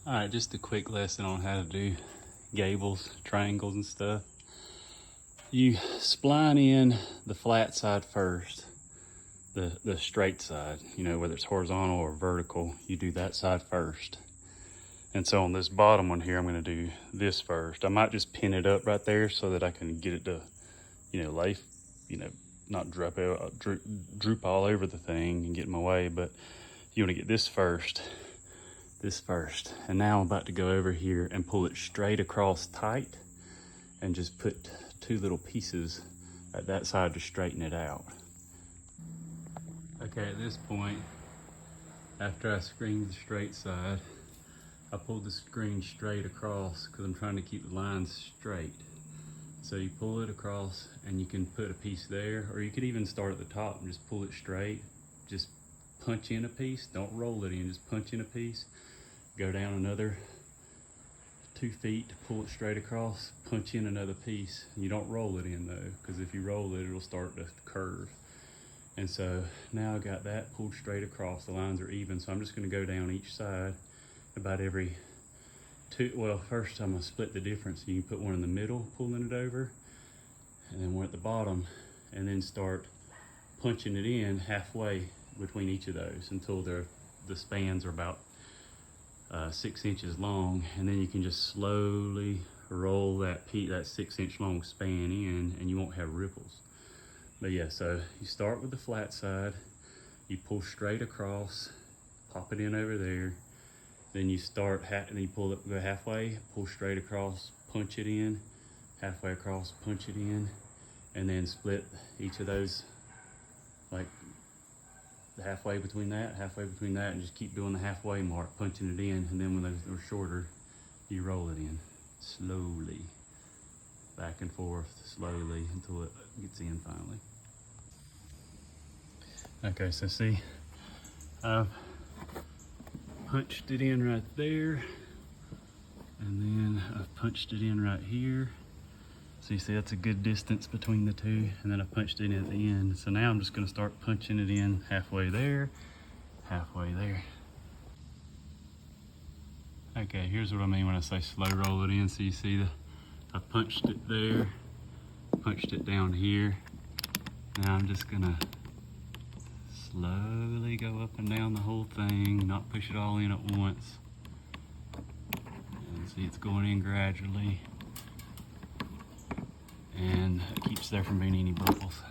All right, just a quick lesson on how to do gables, triangles and stuff. You spline in the flat side first, the straight side, you know, whether it's horizontal or vertical, you do that side first. And so on this bottom one here, I'm gonna do this first. I might just pin it up right there so that I can get it to, you know, lay, you know, not droop all over the thing and get in my way, but you wanna get this first. And now I'm about to go over here and pull it straight across tight and just put two little pieces at that side to straighten it out. Okay, at this point, after I screened the straight side, I pulled the screen straight across because I'm trying to keep the lines straight. So you pull it across and you can put a piece there, or you could even start at the top and just pull it straight. Just punch in a piece, don't roll it in, just punch in a piece. Go down another 2 feet to pull it straight across, punch in another piece. You don't roll it in though, because if you roll it, it'll start to curve. And so now I got that pulled straight across, the lines are even, so I'm just gonna go down each side about every two, well, first I'm gonna split the difference. You can put one in the middle, pulling it over, and then one at the bottom, and then start punching it in halfway between each of those until the spans are about 6 inches long, and then you can just slowly roll that 6 inch long span in, and you won't have ripples. But yeah, so you start with the flat side, you pull straight across, pop it in over there, then you start and you pull it, go halfway, pull straight across, punch it in, halfway across, punch it in, and then split each of those like halfway between that, and just keep doing the halfway mark, punching it in, and then when those are shorter, you roll it in slowly, back and forth, slowly, until it gets in finally. Okay, so see, I've punched it in right there, and then I've punched it in right here. So you see that's a good distance between the two, and then I punched it in at the end. So now I'm just gonna start punching it in halfway there, halfway there. Okay, here's what I mean when I say slow roll it in. So you see I punched it there, punched it down here. Now I'm just gonna slowly go up and down the whole thing, not push it all in at once. And see it's going in gradually. And it keeps there from being any bubbles.